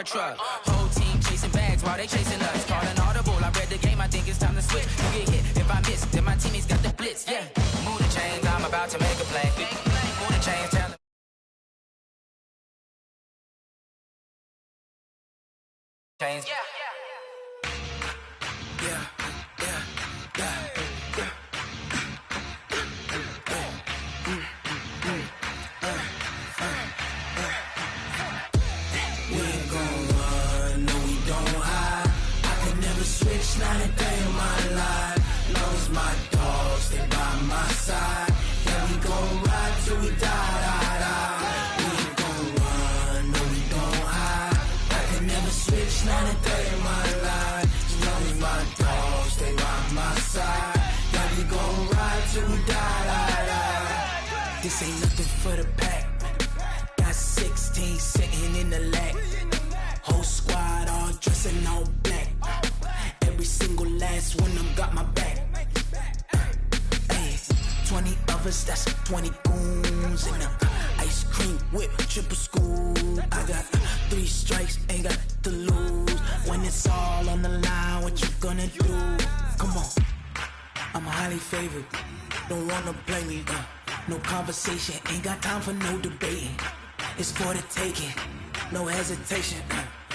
a truck. Whole team chasing bags while they chasing us. Call an audible, I read the game, I think it's time to switch. You get hit, if I miss, then my teammates got the blitz. Yeah, move the chains, I'm about to make a play. Move the chains, tell them. Chains. Yeah. Not a day in my life. Knows my dogs, stay by my side. Yeah, we gon' ride till we die. We ain't gon' run, no, we don't hide. I can never switch, not a day in my life. Knows my dogs, stay by my side. Yeah, we gon' ride till we die. This ain't nothing for the pack. Got 16 sitting in the lap. Whole squad all dressing all black. Every single last one of them got my back. Hey, 20 of us, that's 20 goons. And ice cream whip, triple scoop. I got 3 strikes, ain't got to lose. When it's all on the line, what you gonna do? Come on, I'm highly favored. Don't wanna play me, no conversation. Ain't got time for no debating. It's for the taking, no hesitation.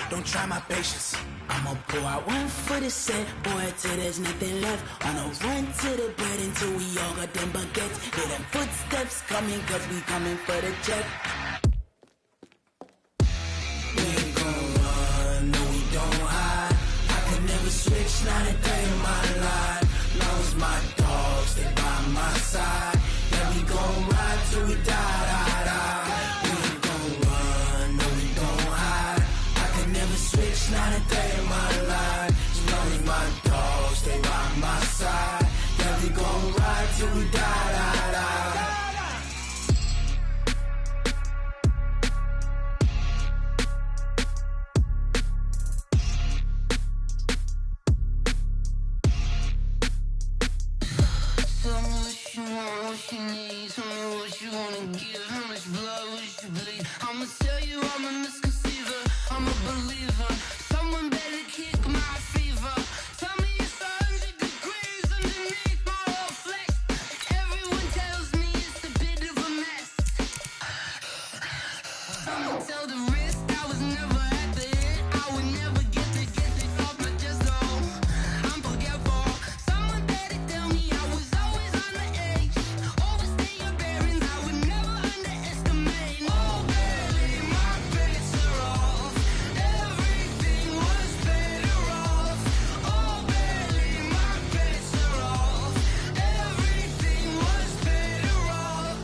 Don't try my patience. I'ma pour out one for the set, boy, till there's nothing left. On a run to the bread until we all got them baguettes. Hear them footsteps coming, cause we coming for the check. We ain't gon' run, no, we don't hide. I can never switch, not a day in my life. Knows my dogs, stay by my side. Yeah, we gon' ride till we die. We ain't gon' run, no, we don't hide. I can never switch, not a day in my life. Knows my dogs, stay by my side. Yeah, we gon' ride till we die. Tell me what you want, what you need. Tell me what you wanna give. How much blood would you bleed? I'ma tell you I'm a misconceiver. I'm a believer. Someone better kick my fever. Tell me it's 100 degrees underneath my whole flex. Everyone tells me it's a bit of a mess. Someone tell the risk I was never at the hit. I would never get this off my chest though. I'm forgetful. Someone better tell me I was always on the edge. Overstay your bearings, I would never underestimate. Oh baby, my bets are off. Everything was better off. Oh baby, my bets are off. Everything was better off.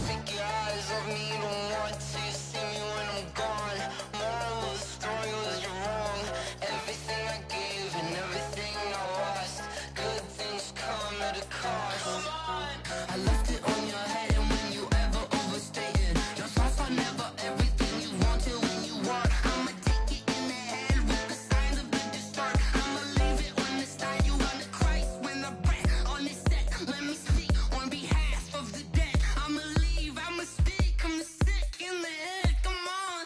Take your eyes off me, don't want to see me when I'm gone. Moral of the story was you're wrong. Everything I gave and everything I lost. Good things come at a cost. I left it on your head, and when you ever overstated, your thoughts are never everything you wanted when you want. I'ma take it in the head with the signs of the distort. I'ma leave it on the side. You on the Christ when the breath on this set. Let me speak on behalf of the dead. I'ma leave, I'ma speak. I'm the sick in the head. Come on,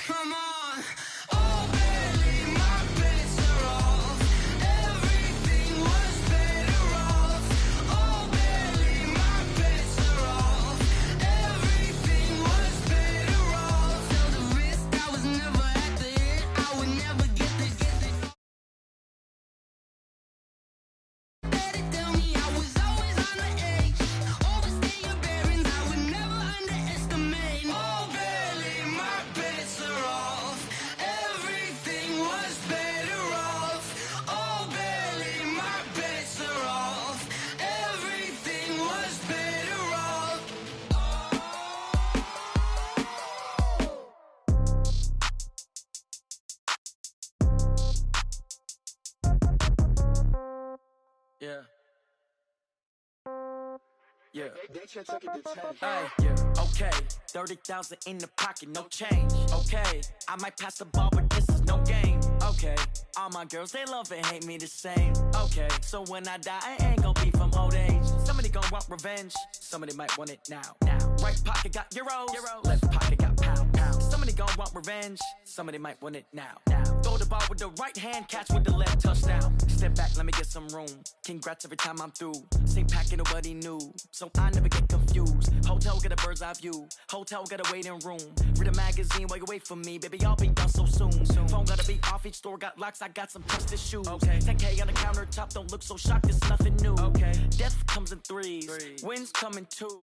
come on. Oh baby, my bets are off. Everything was better off. Oh baby, my bets are off. Everything was better off. Tell the risk I was never at the hit. I would never get this. Better tell me I was always on the edge. Overstay your bearings, I would never underestimate. Oh baby, my bets are off. Everything was better off. Oh baby, my bets are off. Everything was better off. Yeah. Yeah. Hey, yeah. Okay. 30,000 in the pocket, no change. Okay. I might pass the ball, but this is no game. Okay. All my girls, they love and hate me the same. Okay. So when I die, I ain't gonna be from old age. Somebody gonna want revenge. Somebody might want it now. Right pocket got euros. Left pocket got pound. Somebody gonna want revenge, somebody might want it now. Throw the ball with the right hand, catch with the left, touchdown. Step back, let me get some room. Congrats every time I'm through. Same packing, nobody knew, so I never get confused. Hotel get a bird's eye view. Hotel got a waiting room. Read a magazine while you wait for me, baby. I'll be done so soon. Phone gotta be off, each store got locks. I got some trusted shoes. 10K on the countertop, don't look so shocked. It's nothing new. Death comes in threes. Wins come in two.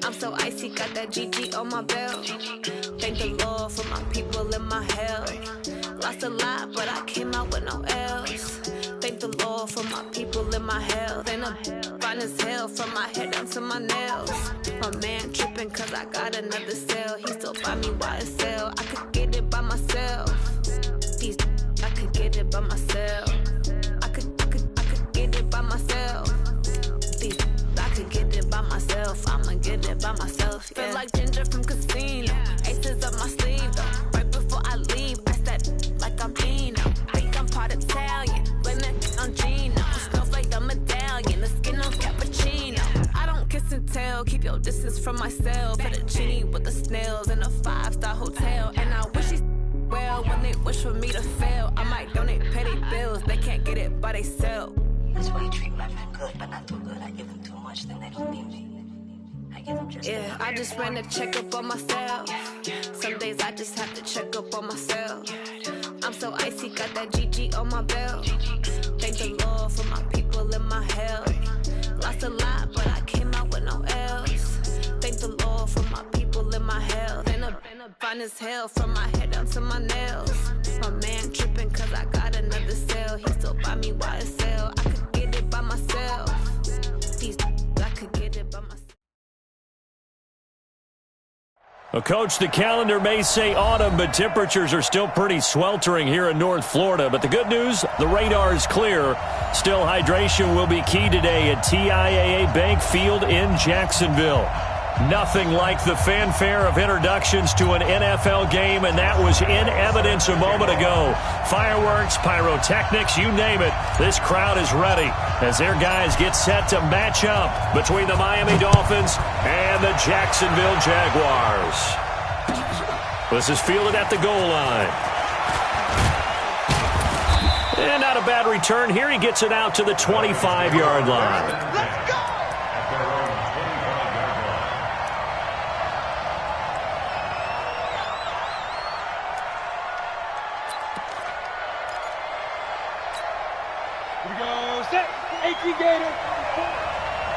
I'm so icy, got that GG on my belt. Thank the Lord for my people in my health. Lost a lot, but I came out with no L's. Thank the Lord for my people in my health. And I'm fine as hell from my head down to my nails. My man tripping cause I got another cell. He still buy me YSL. I could get it by myself. I could get it by myself. I could get it by myself. I could get it by myself. I'ma get it by myself. Yeah. Feel like Ginger from Casino. Aces up my sleeve though. Right before I leave, I said like I'm Dino. Think I'm part Italian. Blame that on Gino. Snowflake the medallion. The skin on cappuccino. I don't kiss and tell. Keep your distance from myself. Hit a genie with the snails in a 5-star hotel. And I wish he's well when they wish for me to fail. I might donate petty bills. They can't get it by themselves. That's why you treat women good, but not too good. I give them too much, then they don't need me. I give them just yeah, I just ran a checkup on myself. Some days I just have to check up on myself. I'm so icy, got that GG on my belt. Thank the Lord for my people in my health. Lost a lot, but I came out with no L's. Thank the Lord for my people in my health. And I'm fine as hell from my head down to my nails. My man tripping cause I got another cell. He still buy me YSL. I could get it by myself. I could get it by myself. Well, Coach, the calendar may say autumn, but temperatures are still pretty sweltering here in North Florida. But the good news, the radar is clear. Still, hydration will be key today at TIAA Bank Field in Jacksonville. Nothing like the fanfare of introductions to an NFL game, and that was in evidence a moment ago. Fireworks, pyrotechnics, you name it. This crowd is ready as their guys get set to match up between the Miami Dolphins and the Jacksonville Jaguars. This is fielded at the goal line. And not a bad return here. He gets it out to the 25-yard line. Let's go! Here we go, set, 18 Gator.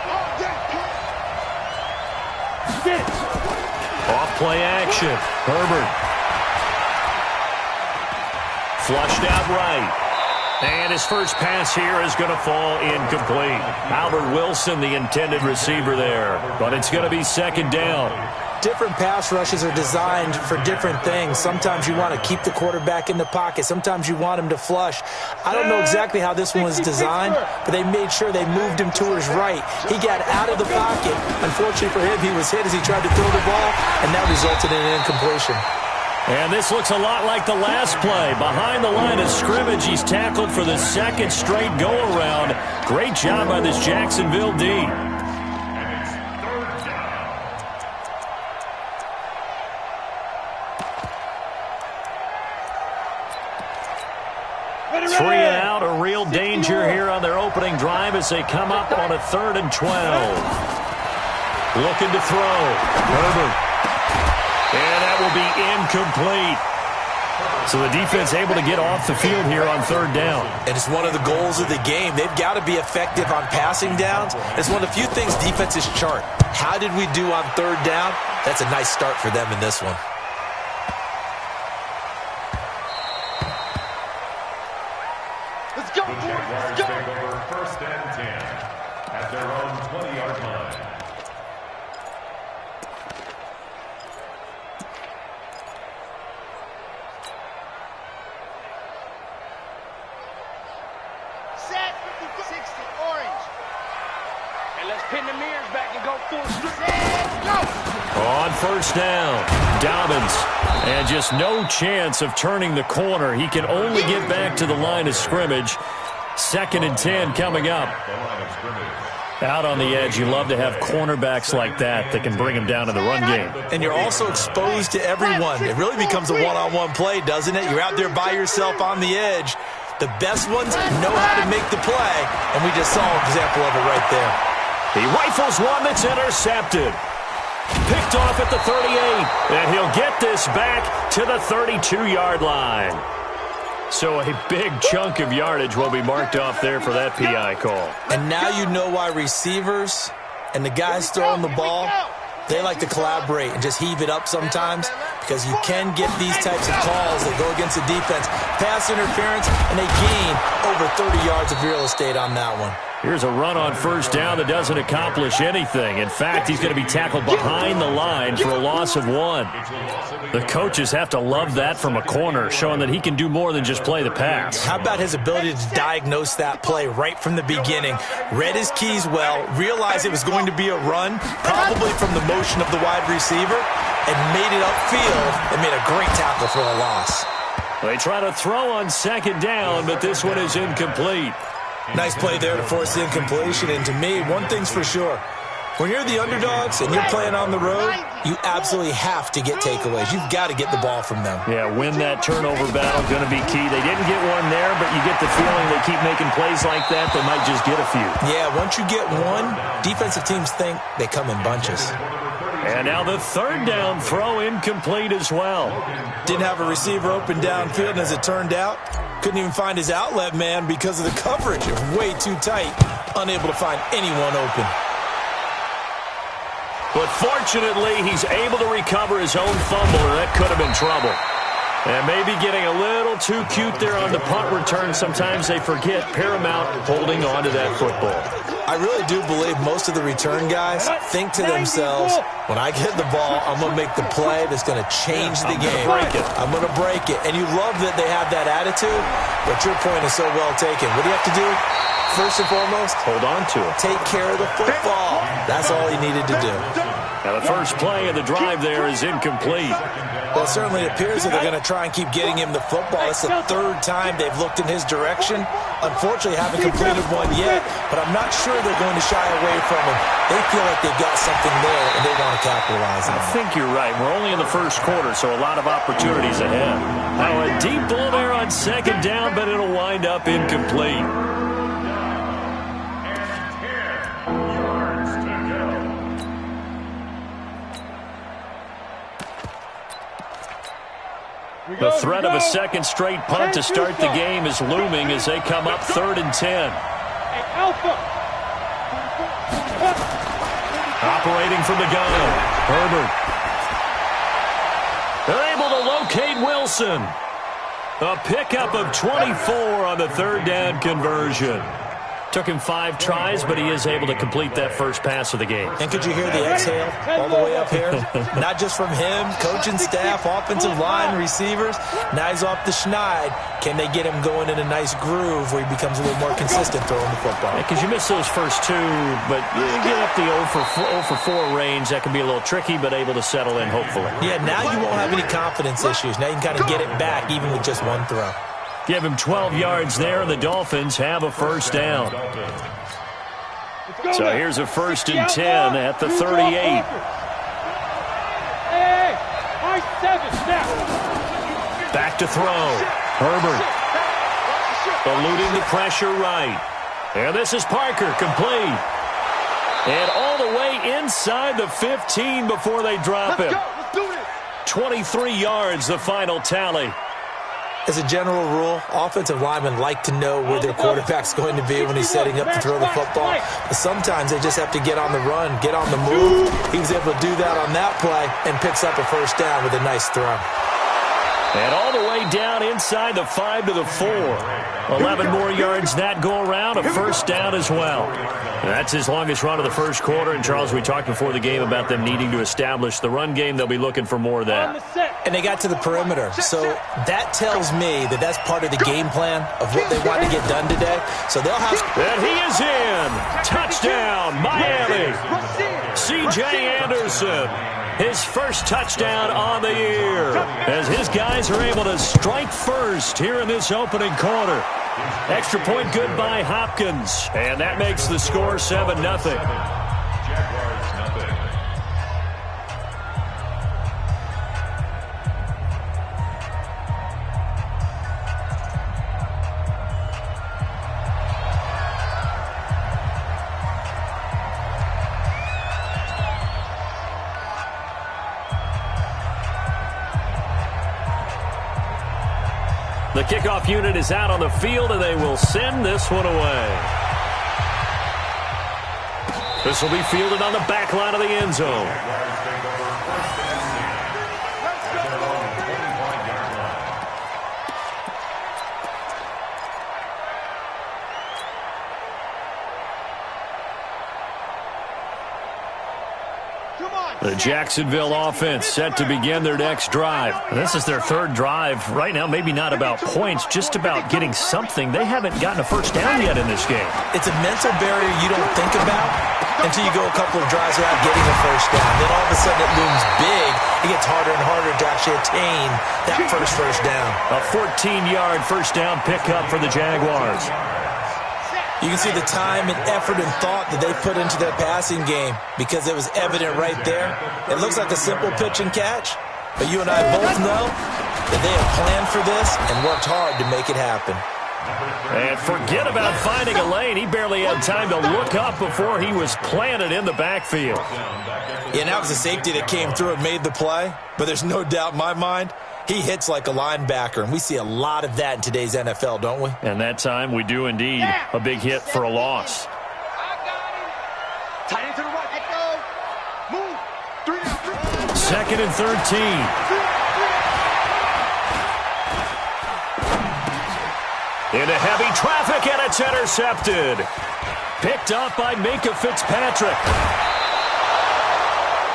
Oh, yeah. Off play action. Herbert. Flushed out right. And his first pass here is going to fall incomplete. Albert Wilson, the intended receiver there. But it's going to be second down. Different pass rushes are designed for different things. Sometimes you want to keep the quarterback in the pocket. Sometimes you want him to flush. I don't know exactly how this one was designed, but they made sure they moved him to his right. He got out of the pocket. Unfortunately for him, he was hit as he tried to throw the ball, and that resulted in an incompletion. And this looks a lot like the last play. Behind the line of scrimmage, he's tackled for the second straight go-around. Great job by this Jacksonville D. 3 and out, a real danger here on their opening drive as they come up on a 3rd and 12. Looking to throw. Herbert. And that will be incomplete. So the defense able to get off the field here on 3rd down. And it's one of the goals of the game. They've got to be effective on passing downs. It's one of the few things defenses chart. How did we do on 3rd down? That's a nice start for them in this one. Let's go, boys. Let's go. Take over 1st and 10 at their own 20-yard line. Set, 60, orange. And let's pin the mirrors back and go full set, go. On 1st down, Dobbins. And just no chance of turning the corner. He can only get back to the line of scrimmage. 2nd and 10 coming up. Out on the edge, you love to have cornerbacks like that can bring him down in the run game. And you're also exposed to everyone. It really becomes a one-on-one play, doesn't it? You're out there by yourself on the edge. The best ones know how to make the play, and we just saw an example of it right there. He rifles one that's intercepted. Picked off at the 38, and he'll get this back to the 32-yard line. So a big chunk of yardage will be marked off there for that PI call. And now you know why receivers and the guys throwing the ball, they like to collaborate and just heave it up sometimes, because you can get these types of calls that go against the defense. Pass interference, and they gain over 30 yards of real estate on that one. Here's a run on 1st down that doesn't accomplish anything. In fact, he's going to be tackled behind the line for a loss of 1. The coaches have to love that from a corner, showing that he can do more than just play the pass. How about his ability to diagnose that play right from the beginning? Read his keys well, realized it was going to be a run, probably from the motion of the wide receiver, and made it upfield and made a great tackle for a loss. They try to throw on 2nd down, but this one is incomplete. Nice play there to force the incompletion, and to me, one thing's for sure. When you're the underdogs and you're playing on the road, you absolutely have to get takeaways. You've got to get the ball from them. Yeah, win that turnover battle, going to be key. They didn't get one there, but you get the feeling they keep making plays like that, they might just get a few. Yeah, once you get one, defensive teams think they come in bunches. And now the 3rd down throw incomplete as well. Didn't have a receiver open downfield, and as it turned out, couldn't even find his outlet man because of the coverage. It was way too tight, unable to find anyone open. But fortunately, he's able to recover his own fumble, or that could have been trouble. And maybe getting a little too cute there on the punt return. Sometimes they forget paramount holding on to that football. I really do believe most of the return guys think to themselves, when I get the ball, I'm going to make the play that's going to change the game. I'm going to break it. And you love that they have that attitude, but your point is so well taken. What do you have to do? First and foremost, hold on to it. Take care of the football. That's all he needed to do. Now the first play of the drive there is incomplete. Well, it certainly appears that they're going to try and keep getting him the football. It's the 3rd time they've looked in his direction. Unfortunately, haven't completed one yet, but I'm not sure they're going to shy away from him. They feel like they've got something there, and they want to capitalize on it. I think you're right. We're only in the 1st quarter, so a lot of opportunities ahead. Now a deep ball there on 2nd down, but it'll wind up incomplete. The threat of a second straight punt to start the game is looming as they come up 3rd and 10. Operating from the gun, Herbert. They're able to locate Wilson. A pickup of 24 on the third down conversion. Took him 5 tries, but he is able to complete that first pass of the game. And could you hear the exhale all the way up here? Not just from him, coaching staff, offensive line, receivers. Now he's off the schneid. Can they get him going in a nice groove where he becomes a little more consistent throwing the football? Because you miss those first 2, but you get up the 0 for 4 range. That can be a little tricky, but able to settle in, hopefully. Yeah, now you won't have any confidence issues. Now you can kind of get it back even with just 1 throw. Give him 12 yards there, and the Dolphins have a first down. So here's a 1st and 10 at the 38. Back to throw. Herbert. Eluding the pressure right. And this is Parker, complete. And all the way inside the 15 before they drop him. 23 yards, the final tally. As a general rule, offensive linemen like to know where their quarterback's going to be when he's setting up to throw the football. But sometimes they just have to get on the run, get on the move. He was able to do that on that play and picks up a first down with a nice throw. And all the way down inside the 5 to the 4. 11 more yards that go around, a first down as well. That's his longest run of the first quarter. And, Charles, we talked before the game about them needing to establish the run game. They'll be looking for more of that. And they got to the perimeter. So that tells me that that's part of the game plan of what they want to get done today. So they'll have... And he is in. Touchdown, Miami. C.J. Anderson. His first touchdown on the year as his guys are able to strike first here in this opening quarter. Extra point good by Hopkins, and that makes the score 7-0. Jaguars nothing. The kickoff unit is out on the field, and they will send this one away. This will be fielded on the back line of the end zone. The Jacksonville offense set to begin their next drive. This is their 3rd drive. Right now, maybe not about points, just about getting something. They haven't gotten a first down yet in this game. It's a mental barrier you don't think about until you go a couple of drives without getting a first down. Then all of a sudden it looms big. It gets harder and harder to actually attain that first down. A 14-yard first down pickup for the Jaguars. You can see the time and effort and thought that they put into their passing game because it was evident right there. It looks like a simple pitch and catch, but you and I both know that they have planned for this and worked hard to make it happen. And forget about finding a lane. He barely had time to look up before he was planted in the backfield. Yeah, now it's a safety that came through and made the play, but there's no doubt in my mind he hits like a linebacker, and we see a lot of that in today's NFL, don't we? And that time we do indeed. A big hit for a loss. Tight end to the right. Let go. Move. 2nd and 13. Into heavy traffic, and it's intercepted. Picked up by Minkah Fitzpatrick.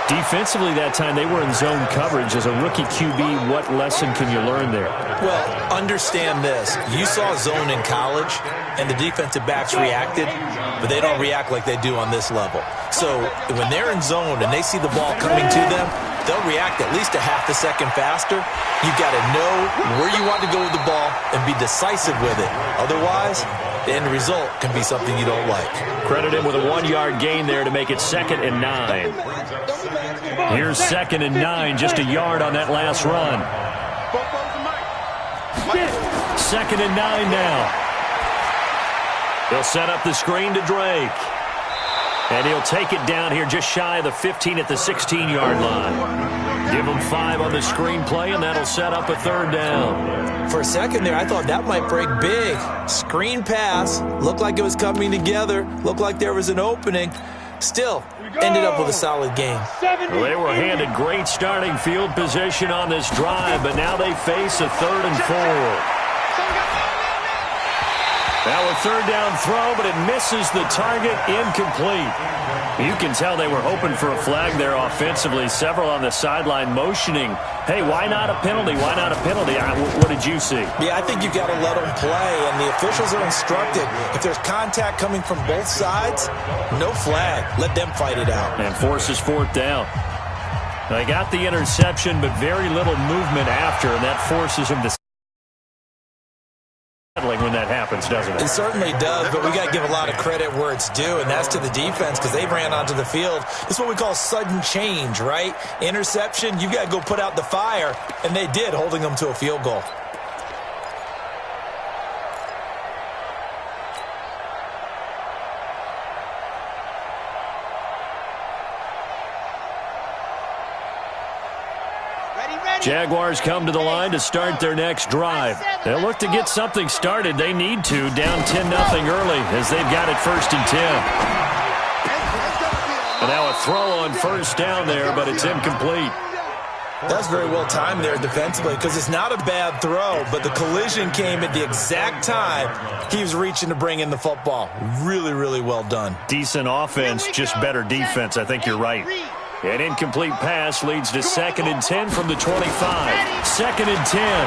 Defensively that time, they were in zone coverage. As a rookie QB, what lesson can you learn there? Well, understand this. You saw zone in college, and the defensive backs reacted, but they don't react like they do on this level. So when they're in zone and they see the ball coming to them, they'll react at least a half a second faster. You've got to know where you want to go with the ball and be decisive with it. Otherwise, the end result can be something you don't like. Credit him with a 1-yard gain there to make it 2nd and 9. Here's 2nd and 9, just a yard on that last run. 2nd and 9 now. He'll set up the screen to Drake. And he'll take it down here just shy of the 15 at the 16-yard line. Give him 5 on the screenplay, and that'll set up a 3rd down. For a second there, I thought that might break big. Screen pass. Looked like it was coming together. Looked like there was an opening. Still, ended up with a solid game. Well, they were handed great starting field position on this drive, but now they face a 3rd and 4. Now a 3rd down throw, but it misses the target, incomplete. You can tell they were hoping for a flag there offensively. Several on the sideline motioning, hey, why not a penalty? Why not a penalty? What did you see? Yeah, I think you got to let them play, and the officials are instructed. If there's contact coming from both sides, no flag. Let them fight it out. And forces 4th down. They got the interception, but very little movement after, and that forces him to when that happens, doesn't it? It certainly does, but we got to give a lot of credit where it's due, and that's to the defense because they ran onto the field. This is what we call sudden change, right? Interception, you got to go put out the fire, and they did, holding them to a field goal. Jaguars come to the line to start their next drive. They'll look to get something started. They need to, down 10-0 early as they've got it 1st and 10. And now a throw on 1st down there, but it's incomplete. That's very well timed there defensively because it's not a bad throw, but the collision came at the exact time he was reaching to bring in the football. Really, really well done. Decent offense, just better defense. I think you're right. An incomplete pass leads to 2nd and 10 from the 25. 2nd and 10.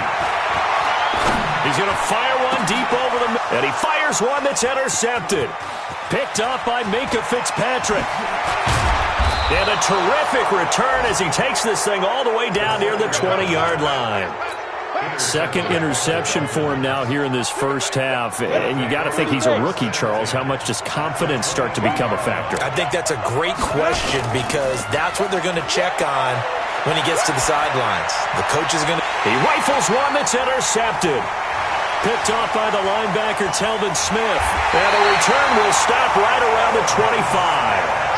He's going to fire one deep over the middle. And he fires one that's intercepted. Picked up by Minkah Fitzpatrick. And a terrific return as he takes this thing all the way down near the 20-yard line. 2nd interception for him now here in this 1st half. And you got to think he's a rookie, Charles. How much does confidence start to become a factor? I think that's a great question because that's what they're going to check on when he gets to the sidelines. The coach is going to... He rifles one that's intercepted. Picked off by the linebacker, Telvin Smith. And the return will stop right around the 25.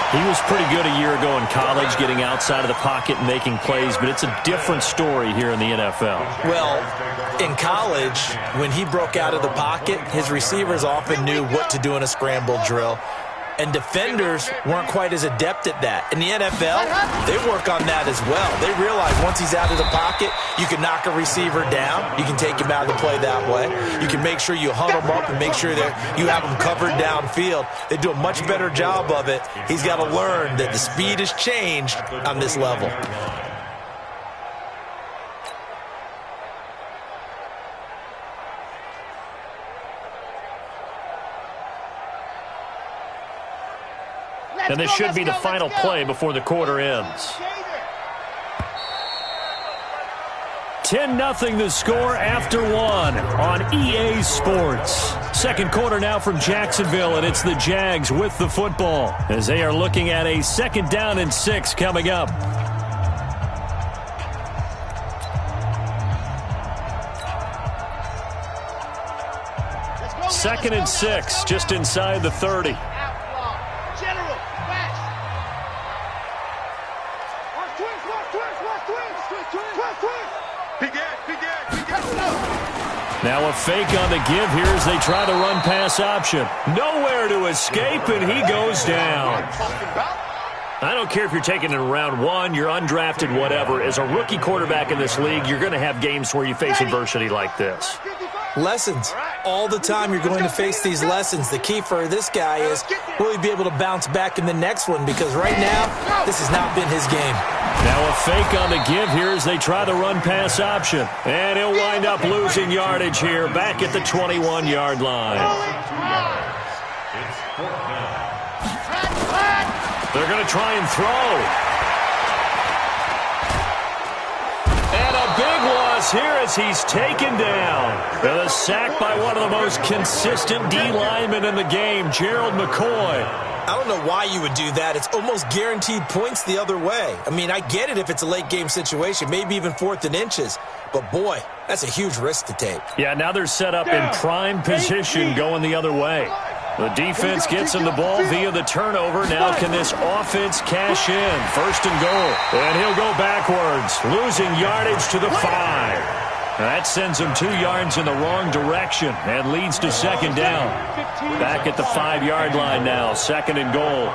He was pretty good a year ago in college, getting outside of the pocket and making plays, but it's a different story here in the NFL. Well, in college, when he broke out of the pocket, his receivers often knew what to do in a scramble drill, and defenders weren't quite as adept at that. In the NFL, they work on that as well. They realize once he's out of the pocket, you can knock a receiver down. You can take him out of the play that way. You can make sure you hunt him up and make sure that you have him covered downfield. They do a much better job of it. He's got to learn that the speed has changed on this level. And this should be the final play before the quarter ends. 10-0 the score after 1 on EA Sports. 2nd quarter now from Jacksonville, and it's the Jags with the football as they are looking at a 2nd down and 6 coming up. Second and 6, just inside the 30. Now a fake on the give here as they try the run-pass option. Nowhere to escape, and he goes down. I don't care if you're taking it in round 1, you're undrafted, whatever. As a rookie quarterback in this league, you're going to have games where you face adversity like this. Lessons. All the time you're going to face these lessons. The key for this guy is, will he be able to bounce back in the next one? Because right now, this has not been his game. Now a fake on the give here as they try the run-pass option. And he'll wind up losing yardage here back at the 21-yard line. They're going to try and throw. And a big loss here as he's taken down. And a sack by one of the most consistent D linemen in the game, Gerald McCoy. I don't know why you would do that. It's almost guaranteed points the other way. I mean, I get it if it's a late-game situation, maybe even 4th and inches. But, boy, that's a huge risk to take. Yeah, now they're set up in prime position going the other way. The defense gets him the ball via the turnover. Now can this offense cash in? 1st and goal. And he'll go backwards, losing yardage to the 5. That sends him 2 yards in the wrong direction and leads to second down. Back at the 5-yard line now, second and goal.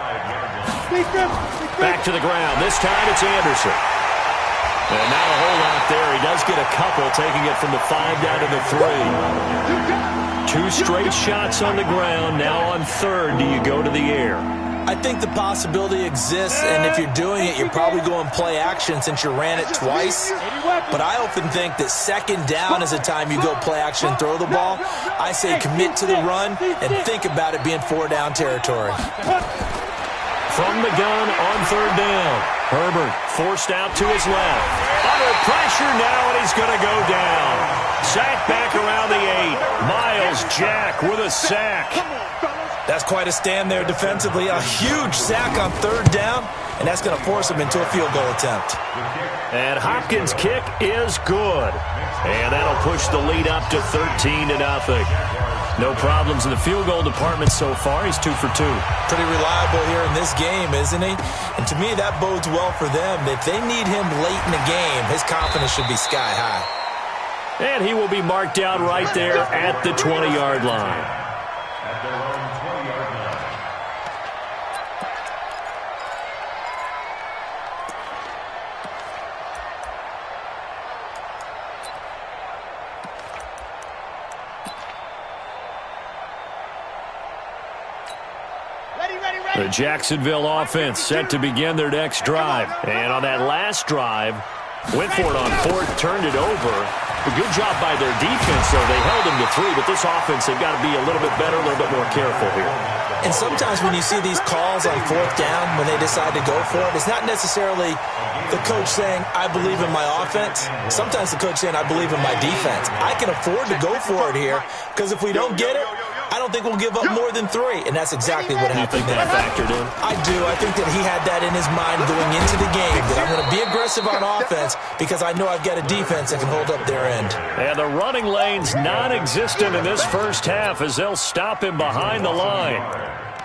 Back to the ground. This time it's Anderson. And not a whole lot there. He does get a couple, taking it from the 5 down to the 3. 2 straight shots on the ground. Now on third, do you go to the air? I think the possibility exists, and if you're doing it, you're probably going play action since you ran it twice. But I often think that second down is the time you go play action and throw the ball. I say commit to the run and think about it being 4-down territory. From the gun on third down. Herbert forced out to his left. Under pressure now, and he's going to go down. Sack back around the 8. Miles Jack with a sack. That's quite a stand there defensively. A huge sack on third down, and that's going to force him into a field goal attempt. And Hopkins' kick is good. And that'll push the lead up to 13-0. No problems in the field goal department so far. He's 2 for 2. Pretty reliable here in this game, isn't he? And to me, that bodes well for them. If they need him late in the game, his confidence should be sky high. And he will be marked down right there at the 20-yard line. At their own 20-yard line. The Jacksonville offense set to begin their next drive. And on that last drive, went for it on fourth, turned it over. A good job by their defense, though. They held them to 3, but this offense, they've got to be a little bit better, a little bit more careful here. And sometimes when you see these calls on fourth down, when they decide to go for it, it's not necessarily the coach saying, I believe in my offense. Sometimes the coach saying, I believe in my defense. I can afford to go for it here, because if we don't get it, I don't think we'll give up more than 3, and that's exactly what happened. You think that factored in? I do. I think that he had that in his mind going into the game, that I'm going to be aggressive on offense because I know I've got a defense that can hold up their end. And the running lane's non-existent in this first half as they'll stop him behind the line.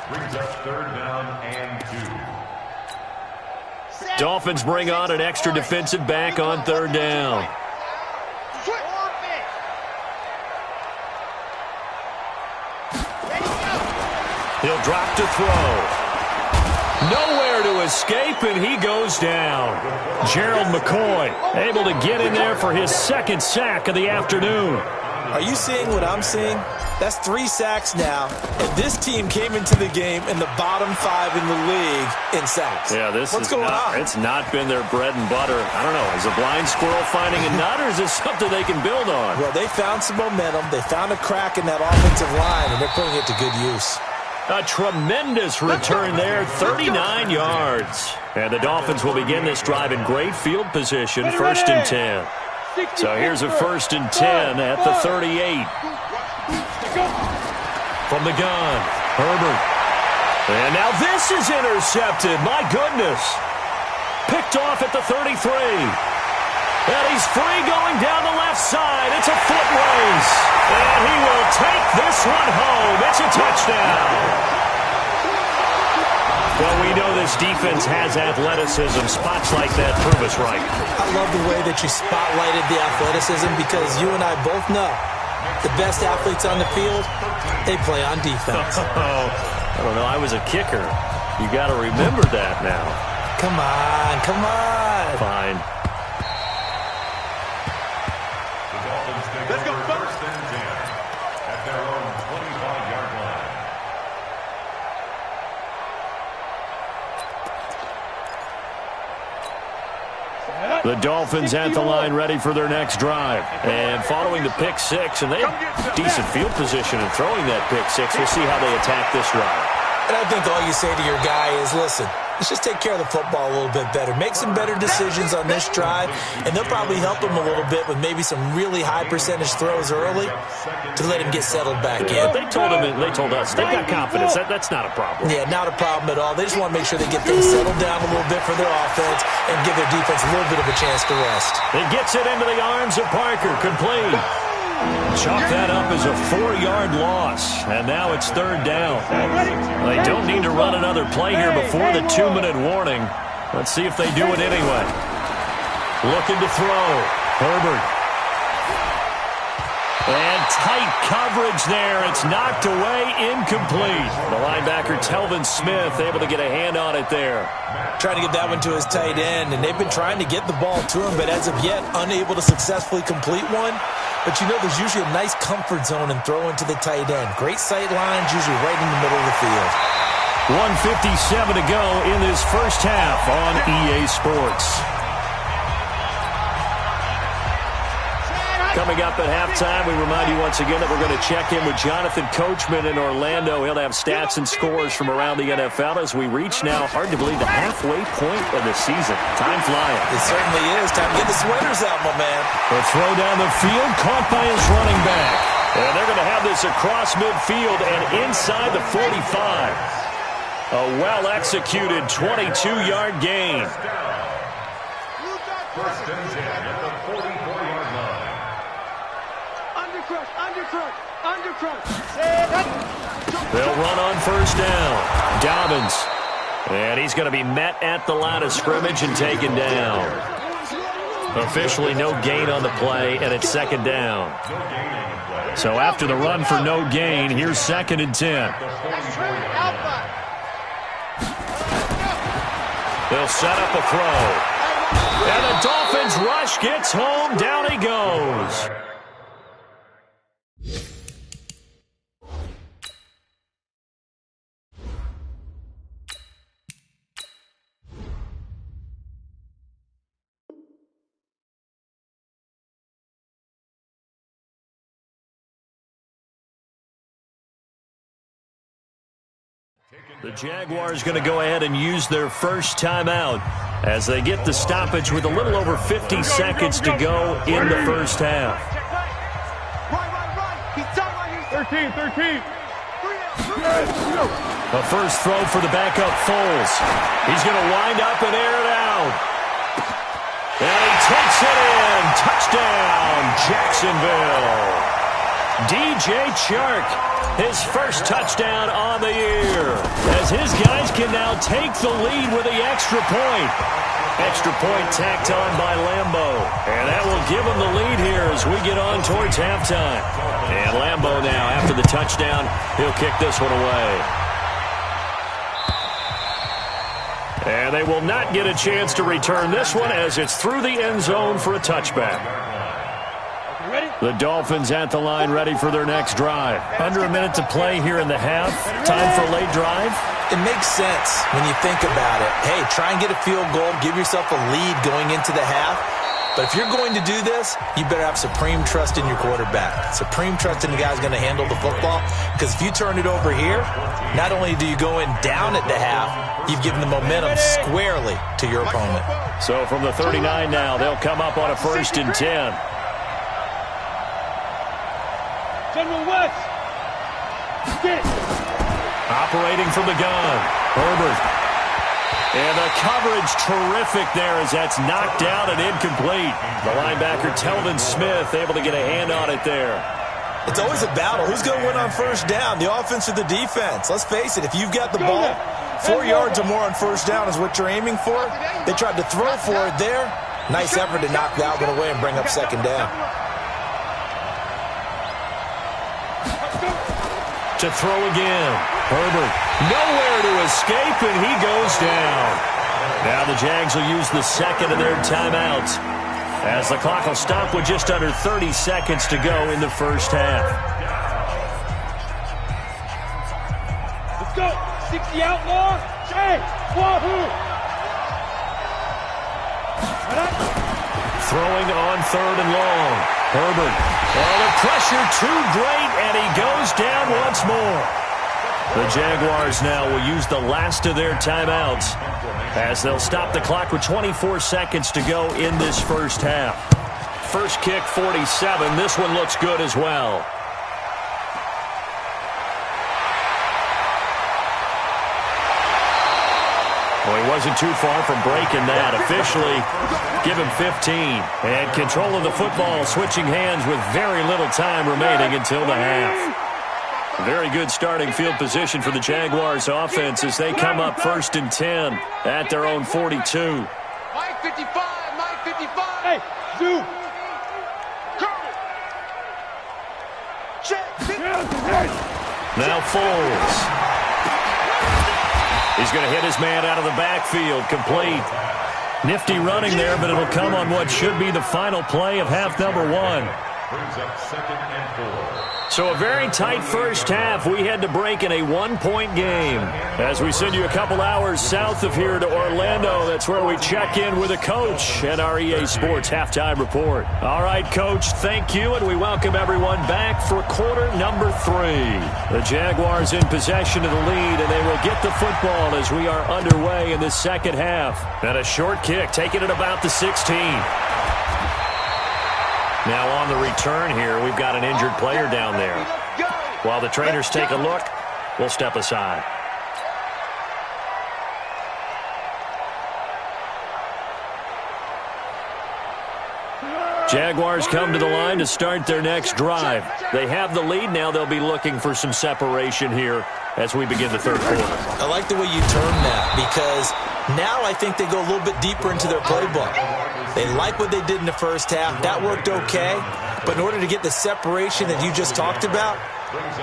Brings up third down and 2. Dolphins bring on an extra defensive back on third down. He'll drop to throw. Nowhere to escape, and he goes down. Gerald McCoy able to get in there for his second sack of the afternoon. Are you seeing what I'm seeing? That's 3 sacks now, and this team came into the game in the bottom 5 in the league in sacks. Yeah, What's going on? It's not been their bread and butter. I don't know. Is a blind squirrel finding a nut, or is this something they can build on? Well, they found some momentum. They found a crack in that offensive line, and they're putting it to good use. A tremendous return there, 39 yards. And the Dolphins will begin this drive in great field position, first and 10. So here's a first and 10 at the 38. From the gun, Herbert. And now this is intercepted. My goodness. Picked off at the 33. And he's free going down the left side. It's a foot race. And he will take this one home. It's a touchdown. Well, we know this defense has athleticism. Spots like that prove us right. I love the way that you spotlighted the athleticism because you and I both know the best athletes on the field, they play on defense. I don't know. I was a kicker. You got to remember that now. Come on, come on. Fine. Let's go first and 10 at their own 25-yard line. The Dolphins at the line ready for their next drive. And following the pick 6, and they have decent field position in throwing that pick 6. We'll see how they attack this drive. And I think all you say to your guy is, listen, let's just take care of the football a little bit better. Make some better decisions on this drive, and they'll probably help him a little bit with maybe some really high percentage throws early to let him get settled back in. They told us they've got confidence. That's not a problem. Yeah, not a problem at all. They just want to make sure they get things settled down a little bit for their offense and give their defense a little bit of a chance to rest. It gets it into the arms of Parker. Complete. Chalk that up as a 4-yard loss. And now it's third down. They don't need to run another play here before the 2-minute warning. Let's see if they do it anyway. Looking to throw. Herbert. And tight coverage there. It's knocked away, incomplete. The linebacker, Telvin Smith, able to get a hand on it there. Trying to get that one to his tight end, and they've been trying to get the ball to him, but as of yet, unable to successfully complete one. But you know, there's usually a nice comfort zone in throwing to the tight end. Great sight lines, usually right in the middle of the field. 1:57 to go in this first half on EA Sports. Coming up at halftime, we remind you once again that we're going to check in with Jonathan Coachman in Orlando. He'll have stats and scores from around the NFL as we reach now, hard to believe, the halfway point of the season. Time flying. It certainly is. Time to get the sweaters out, my man. The throw down the field, caught by his running back. And they're going to have this across midfield and inside the 45. A well-executed 22-yard gain. First and 10 at the 44-yard line. Undercrush. They'll run on first down. Dobbins. And he's going to be met at the line of scrimmage and taken down. Officially no gain on the play, and it's second down. So after the run for no gain, here's second and 10. They'll set up a throw. And the Dolphins rush gets home. Down he goes. The Jaguars going to go ahead and use their first timeout as they get the stoppage with a little over 50 seconds to go in the first half. Right. 13. The first throw for the backup Foles. He's going to wind up and air it out. And he takes it in. Touchdown, Jacksonville. DJ Chark, his first touchdown on the year, as his guys can now take the lead with the extra point. Extra point tacked on by Lambeau, and that will give him the lead here as we get on towards halftime. And Lambeau now, after the touchdown, he'll kick this one away. And they will not get a chance to return this one as it's through the end zone for a touchback. The Dolphins at the line ready for their next drive. Under a minute to play here in the half. Time for a late drive. It makes sense when you think about it. Hey, try and get a field goal. Give yourself a lead going into the half. But if you're going to do this, you better have supreme trust in your quarterback. Supreme trust in the guy who's going to handle the football. Because if you turn it over here, not only do you go in down at the half, you've given the momentum squarely to your opponent. So from the 39 now, they'll come up on a 1st and 10. General West. Operating from the gun, Herbert. And the coverage terrific there as that's knocked down and incomplete. The linebacker, Telvin Smith, able to get a hand on it there. It's always a battle. Who's going to win on first down, the offense or the defense? Let's face it, if you've got the ball, 4 yards or more on first down is what you're aiming for. They tried to throw for it there. Nice effort to knock that one away and bring up second down. To throw again. Herbert nowhere to escape, and he goes down. Now the Jags will use the second of their timeouts as the clock will stop with just under 30 seconds to go in the first half. Let's go. 60 outlaw. Jay. Wahoo. Throwing on 3rd and long. Herbert. Oh, the pressure too great, and he goes down once more. The Jaguars now will use the last of their timeouts as they'll stop the clock with 24 seconds to go in this first half. First kick, 47. This one looks good as well. Well, he wasn't too far from breaking that. Officially, give him 15. And control of the football, switching hands with very little time remaining until the half. Very good starting field position for the Jaguars offense as they come up 1st and 10 at their own 42. Mike 55. Hey, Zoo. Now Foles. He's going to hit his man out of the backfield. Complete. Nifty running there, but it'll come on what should be the final play of half number 1. Brings up 2nd and 4. So a very tight first half. We had to break in a 1-point game. As we send you a couple hours south of here to Orlando, that's where we check in with a coach and our EA Sports halftime report. All right, Coach, thank you, and we welcome everyone back for quarter number 3. The Jaguars in possession of the lead, and they will get the football as we are underway in the second half. And a short kick, taking it about the 16. Now on the return here, we've got an injured player down there. While the trainers take a look, we'll step aside. Jaguars come to the line to start their next drive. They have the lead now. They'll be looking for some separation here as we begin the third quarter. I like the way you term that, because now I think they go a little bit deeper into their playbook. They like what they did in the first half. That worked okay. But in order to get the separation that you just talked about,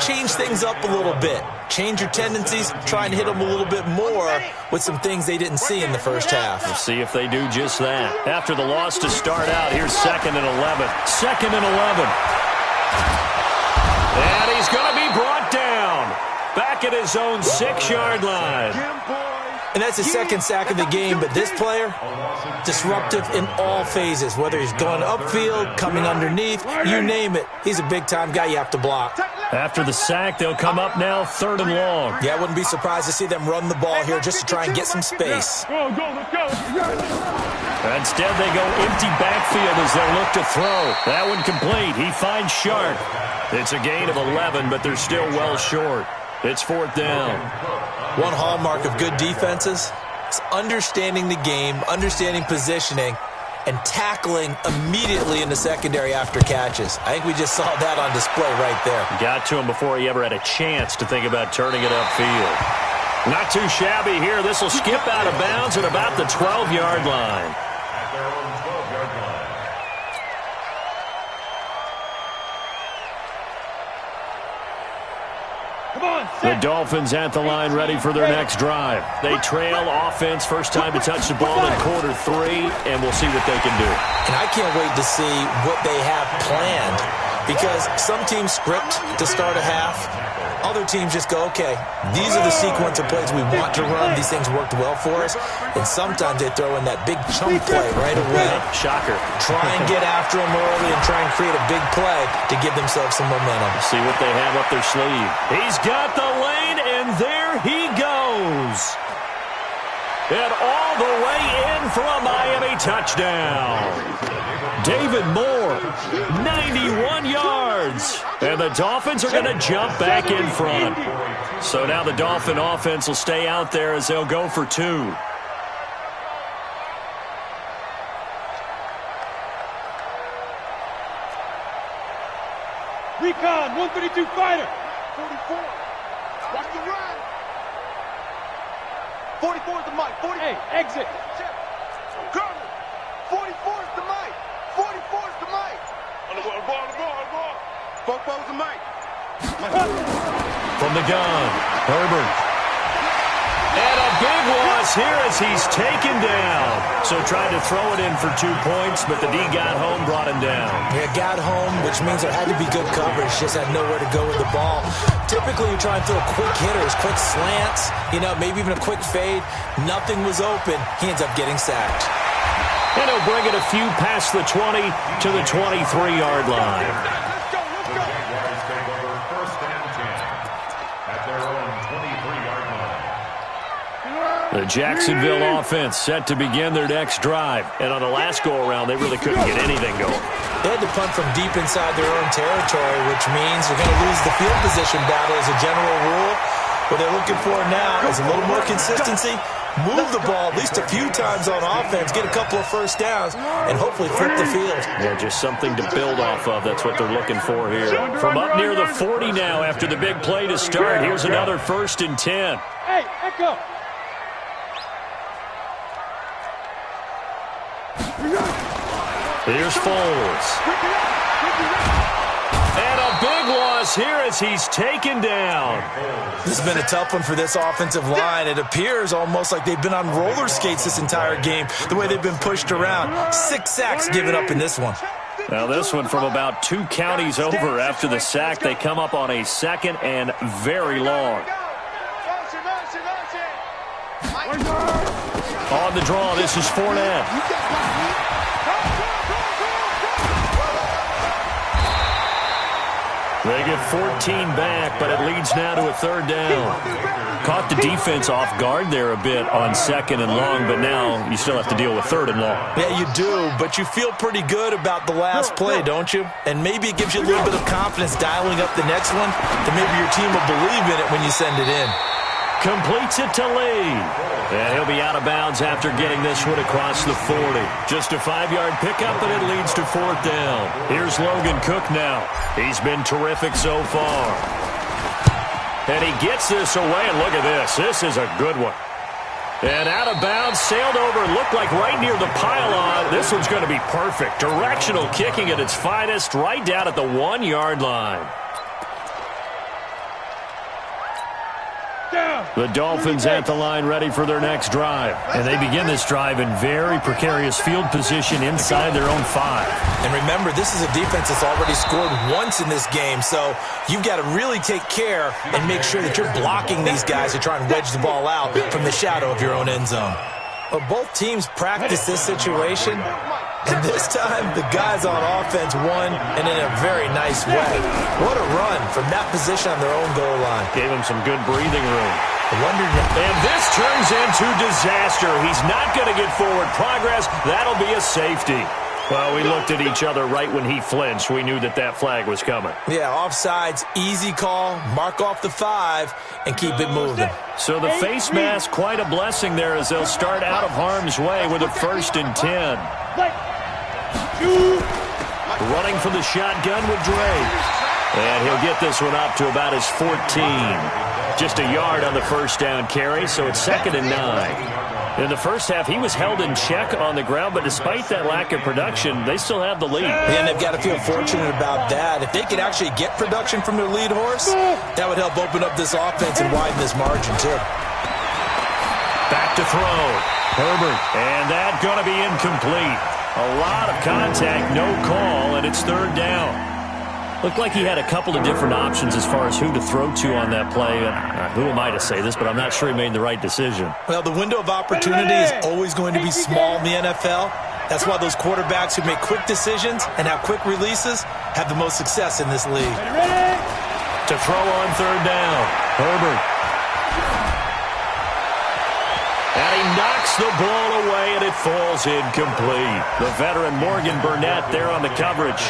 change things up a little bit. Change your tendencies. Try and hit them a little bit more with some things they didn't see in the first half. We'll see if they do just that. After the loss to start out, here's 2nd and 11. 2nd and 11. And he's going to be brought down. Back at his own 6-yard line. And that's his second sack of the game, but this player, disruptive in all phases, whether he's going upfield, coming underneath, you name it. He's a big-time guy you have to block. After the sack, they'll come up now 3rd and long. Yeah, I wouldn't be surprised to see them run the ball here just to try and get some space. Instead, they go empty backfield as they look to throw. That one complete. He finds Sharp. It's a gain of 11, but they're still well short. It's 4th down. One hallmark of good defenses is understanding the game, understanding positioning, and tackling immediately in the secondary after catches. I think we just saw that on display right there. Got to him before he ever had a chance to think about turning it upfield. Not too shabby here. This will skip out of bounds at about the 12-yard line. At their own 12-yard line. The Dolphins at the line ready for their next drive. They trail offense, first time to touch the ball in quarter 3, and we'll see what they can do. And I can't wait to see what they have planned, because some teams script to start a half. Other teams just go, okay, these are the sequence of plays we want to run. These things worked well for us. And sometimes they throw in that big chunk play right away. Shocker. Try and get after them early and try and create a big play to give themselves some momentum. See what they have up their sleeve. He's got the lane, and there he goes. And all the way in for a Miami touchdown. David Moore, 91 yards. And the Dolphins are going to jump back in front. So now the Dolphin offense will stay out there as they'll go for 2. Recon, 132 fighter. 44. Watch the run. 44 is the mic. 40. Hey, exit. Curly. 44 is the mic. 44 is the mic. On the ball. 44 is the mic. From the gun, Herbert. And a big loss here as he's taken down. So tried to throw it in for 2 points, but the D got home, brought him down. Yeah, got home, which means there had to be good coverage. Just had nowhere to go with the ball. Typically, you try and throw quick hitters, quick slants, maybe even a quick fade. Nothing was open. He ends up getting sacked. And he'll bring it a few past the 20 to the 23-yard line. The Jaguars take over 1st and 10 at their own 23-yard line. The Jacksonville offense set to begin their next drive. And on the last go-around, they really couldn't get anything going. They had to punt from deep inside their own territory, which means they're going to lose the field position battle as a general rule. What they're looking for now is a little more consistency, move the ball at least a few times on offense, get a couple of first downs, and hopefully flip the field. Yeah, just something to build off of. That's what they're looking for here. From up near the 40 now after the big play to start, here's another 1st and 10. Hey, echo. Here's Foles. And a a big loss here as he's taken down. This has been a tough one for this offensive line. It appears almost like they've been on roller skates this entire game, the way they've been pushed around. 6 sacks given up in this one. Now this one from about 2 counties over after the sack. They come up on a 2nd and very long. On the draw, this is Fournette. They get 14 back, but it leads now to a 3rd down. Caught the defense off guard there a bit on 2nd and long, but now you still have to deal with 3rd and long. Yeah, you do, but you feel pretty good about the last play, don't you? And maybe it gives you a little bit of confidence dialing up the next one, that maybe your team will believe in it when you send it in. Completes it to Lee. And he'll be out of bounds after getting this one across the 40. Just a 5-yard pickup, and it leads to 4th down. Here's Logan Cook now. He's been terrific so far. And he gets this away, and look at this. This is a good one. And out of bounds, sailed over, looked like right near the pylon. This one's going to be perfect. Directional kicking at its finest, right down at the 1-yard line. The Dolphins at the line ready for their next drive. And they begin this drive in very precarious field position inside their own 5. And remember, this is a defense that's already scored once in this game, so you've got to really take care and make sure that you're blocking these guys to try and wedge the ball out from the shadow of your own end zone. Well, both teams practice this situation, and this time the guys on offense won, and in a very nice way. What a run from that position on their own goal line. Gave him some good breathing room. And this turns into disaster. He's not going to get forward progress. That'll be a safety. Well, we looked at each other right when he flinched. We knew that that flag was coming. Yeah, offsides, easy call, mark off the 5, and keep it moving. So the face mask, quite a blessing there as they'll start out of harm's way with a 1st and 10. Running from the shotgun with Drake. And he'll get this one up to about his 14. Just a yard on the 1st down carry, so it's 2nd and 9. In the first half, he was held in check on the ground, but despite that lack of production, they still have the lead. And they've got to feel fortunate about that. If they could actually get production from their lead horse, that would help open up this offense and widen this margin, too. Back to throw. Herbert, and that's going to be incomplete. A lot of contact, no call, and it's 3rd down. Looked like he had a couple of different options as far as who to throw to on that play. Who am I to say this, but I'm not sure he made the right decision. Well, the window of opportunity is always going to be small in the NFL. That's why those quarterbacks who make quick decisions and have quick releases have the most success in this league. To throw on 3rd down, Herbert. And he knocks the ball away, and it falls incomplete. The veteran Morgan Burnett there on the coverage.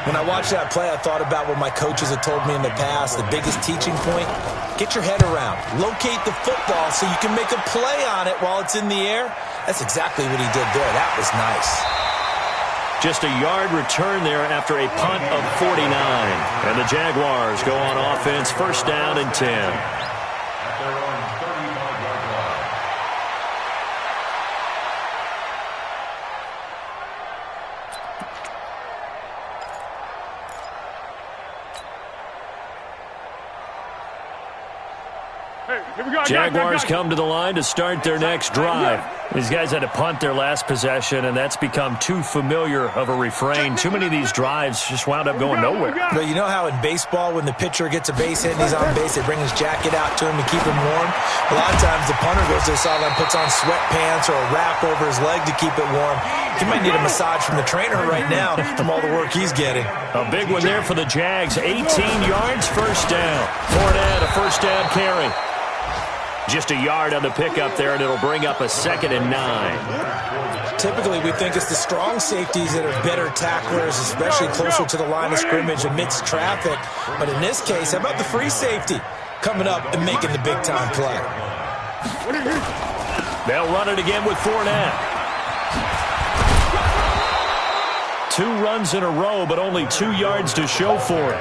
When I watched that play, I thought about what my coaches had told me in the past. The biggest teaching point, get your head around. Locate the football so you can make a play on it while it's in the air. That's exactly what he did there. That was nice. Just a yard return there after a punt of 49. And the Jaguars go on offense, 1st down and 10. Jaguars come to the line to start their next drive. These guys had to punt their last possession, and that's become too familiar of a refrain. Too many of these drives just wound up going nowhere. But you know how in baseball, when the pitcher gets a base hit and he's on base, they bring his jacket out to him to keep him warm? A lot of times the punter goes to the sideline, puts on sweatpants or a wrap over his leg to keep it warm. He might need a massage from the trainer right now from all the work he's getting. A big one there for the Jags. 18 yards, 1st down. Fournette, a 1st down carry. Just a yard on the pickup there, and it'll bring up a 2nd and 9. Typically, we think it's the strong safeties that are better tacklers, especially closer to the line of scrimmage amidst traffic. But in this case, how about the free safety coming up and making the big-time play? They'll run it again with Fournette. 2 runs in a row, but only 2 yards to show for it.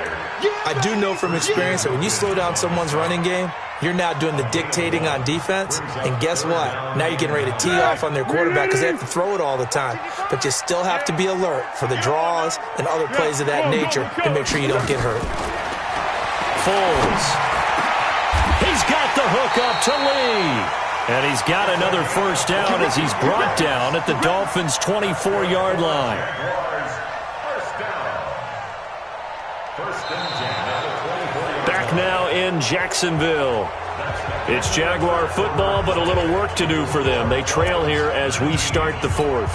I do know from experience that when you slow down someone's running game, You're now doing the dictating on defense, and guess what? Now you're getting ready to tee off on their quarterback because they have to throw it all the time. But you still have to be alert for the draws and other plays of that nature to make sure you don't get hurt. Foles. He's got the hook up to Lee. And he's got another first down as he's brought down at the Dolphins' 24-yard line. Back now in Jacksonville. It's Jaguar football, but a little work to do for them. They trail here as we start the fourth.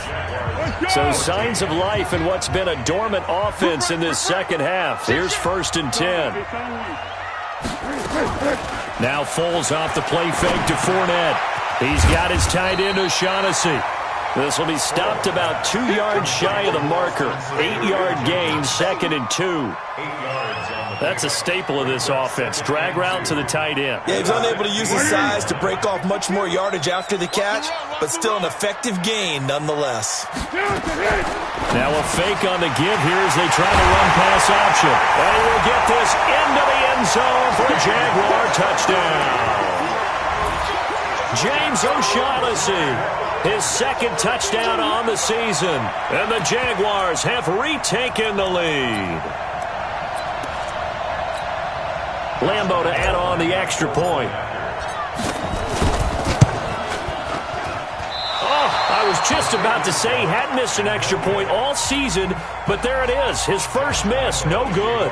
So signs of life in what's been a dormant offense in this second half. Here's 1st and 10. Now Foles off the play fake to Fournette. He's got his tight end O'Shaughnessy. This will be stopped about 2 yards shy of the marker. 8-yard gain, 2nd and 2. That's a staple of this offense. Drag route to the tight end. Yeah, he's unable to use his size to break off much more yardage after the catch, but still an effective gain nonetheless. Now a fake on the give here as they try to run pass option. And he will get this into the end zone for a Jaguar touchdown. James O'Shaughnessy, his 2nd touchdown on the season. And the Jaguars have retaken the lead. Lambeau to add on the extra point. Oh, I was just about to say he hadn't missed an extra point all season, but there it is. His first miss, no good.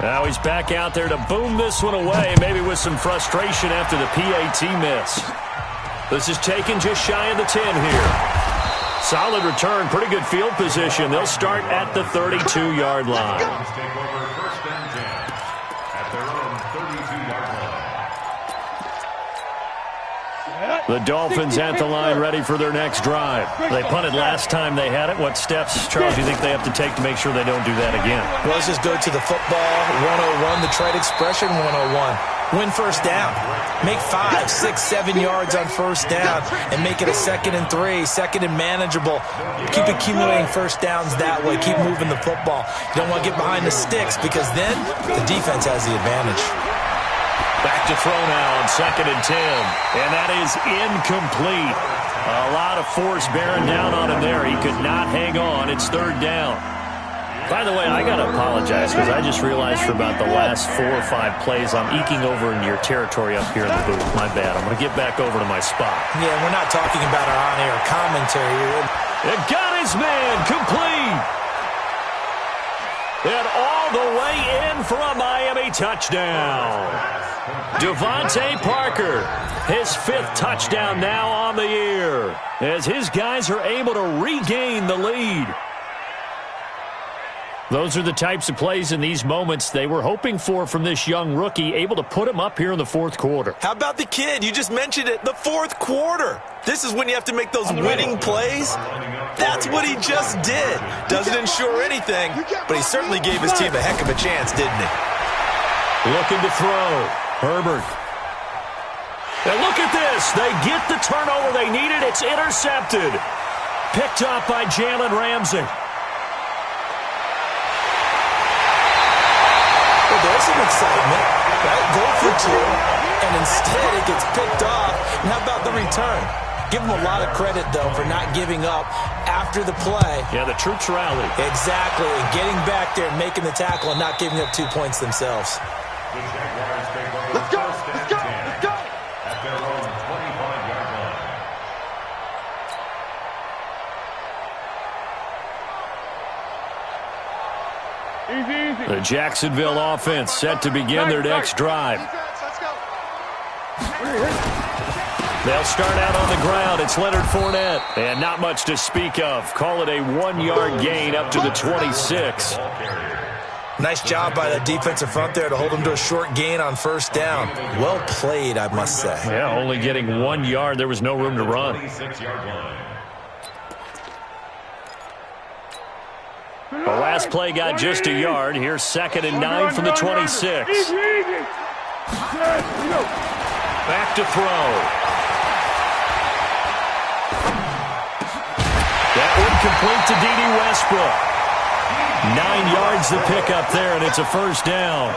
Now he's back out there to boom this one away, maybe with some frustration after the PAT miss. This is taken just shy of the 10 here. Solid return, pretty good field position. They'll start at the 32-yard line. The Dolphins at the line ready for their next drive. They punted last time they had it. What steps, Charles, do you think they have to take to make sure they don't do that again? Well, let's just go to the football 101, the trade expression 101. Win first down. Make 5, 6, 7 yards on first down and make it a 2nd and 3, 2nd and manageable. Keep accumulating first downs that way. Keep moving the football. You don't want to get behind the sticks because then the defense has the advantage. Back to throw now on 2nd and 10. And that is incomplete. A lot of force bearing down on him there. He could not hang on. It's 3rd down. By the way, I got to apologize because I just realized for about the last 4 or 5 plays I'm eking over into your territory up here in the booth. My bad. I'm going to get back over to my spot. Yeah, we're not talking about our on-air commentary here. It got his man complete. And all the way in for a Miami touchdown. Devontae Parker, his 5th touchdown now on the year, as his guys are able to regain the lead. Those are the types of plays in these moments they were hoping for from this young rookie, able to put him up here in the 4th quarter. How about the kid? You just mentioned it, the 4th quarter. This is when you have to make those winning plays. That's what he just did. Doesn't ensure anything, but he certainly gave his team a heck of a chance, didn't he? Looking to throw. Herbert. And look at this. They get the turnover they needed. It's intercepted. Picked up by Jalen Ramsey. Well, there's some excitement. Right? Go for 2, and instead it gets picked off. And how about the return? Give them a lot of credit, though, for not giving up after the play. Yeah, the troops rallied. Exactly, and getting back there and making the tackle and not giving up 2 points themselves. Let's go! Let's go! Let's go! At their own 25-yard line. The Jacksonville offense set to begin their next drive. They'll start out on the ground. It's Leonard Fournette. And not much to speak of. Call it a 1-yard gain up to the 26. Nice job by the defensive front there to hold him to a short gain on first down. Well played, I must say. Yeah, only getting 1 yard. There was no room to run. 26-yard line. The last play got just a yard. Here's 2nd and 9 from the 26. Back to throw. That would complete to D.D. Westbrook. 9 yards to pick up there, and it's a first down.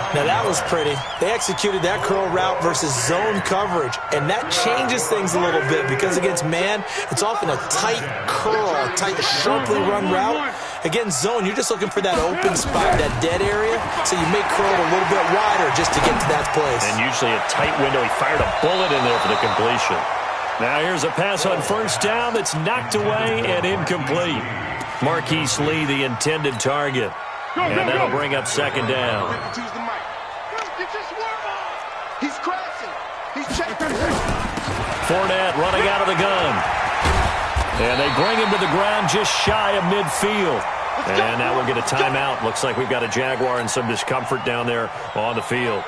Now, that was pretty. They executed that curl route versus zone coverage, and that changes things a little bit because against man, it's often a tight curl, a tight, sharply run route. Against zone, you're just looking for that open spot, that dead area, so you make curl a little bit wider just to get to that place. And usually a tight window. He fired a bullet in there for the completion. Now here's a pass on first down that's knocked away and incomplete. Marquise Lee, the intended target. And that'll bring up second down. He's crashing. He's checking. Fournette running out of the gun. And they bring him to the ground just shy of midfield. And now we'll get a timeout. Looks like we've got a Jaguar and some discomfort down there on the field.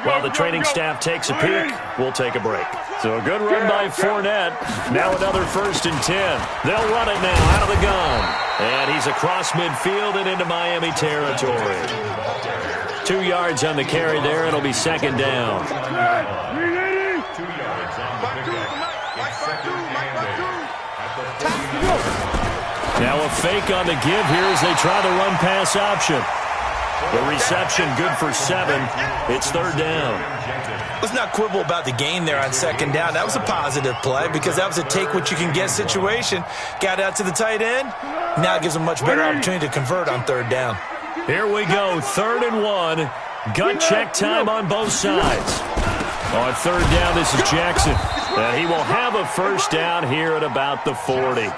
While the training staff takes a peek, we'll take a break. So a good run by Fournette. Now another 1st and 10. They'll run it now out of the gun. And he's across midfield and into Miami territory. 2 yards on the carry there. It'll be second down. 2 yards on the pickup. It's second and 8. Now a fake on the give here as they try the run-pass option. The reception good for 7. It's third down. Let's not quibble about the gain there on second down. That was a positive play because that was a take-what-you-can-get situation. Got out to the tight end. Now it gives them a much better opportunity to convert on third down. Here we go, 3rd and 1. Gut check time on both sides. On third down, this is Jackson. And he will have a first down here at about the 40.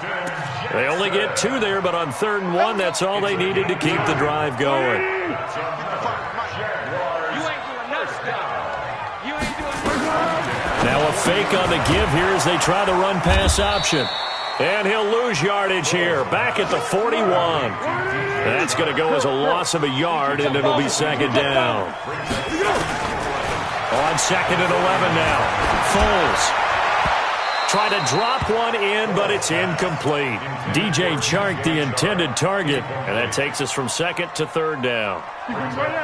They only get 2 there, but on 3rd and 1, that's all they needed to keep the drive going. Now a fake on the give here as they try the run-pass option. And he'll lose yardage here, back at the 41. That's going to go as a loss of a yard, and it'll be second down. On 2nd and 11 now. Foles. Try to drop one in, but it's incomplete. DJ Chark, the intended target, and that takes us from 2nd to 3rd down.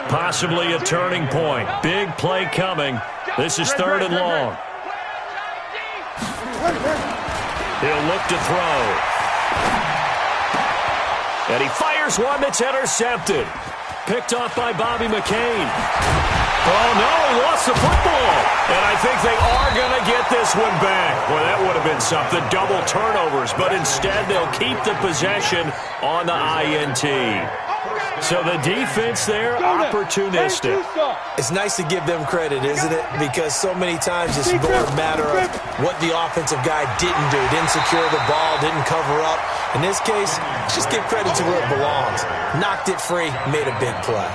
Possibly a turning point. Big play coming. This is 3rd and long. He'll look to throw. And he fires one that's intercepted. Picked off by Bobby McCain. Oh, no, he lost the football. And I think they are going to get this one back. Well, that would have been something, double turnovers. But instead, they'll keep the possession on the INT. So the defense there, opportunistic. It's nice to give them credit, isn't it? Because so many times it's more a matter of what the offensive guy didn't do. Didn't secure the ball, didn't cover up. In this case, just give credit to where it belongs. Knocked it free, made a big play.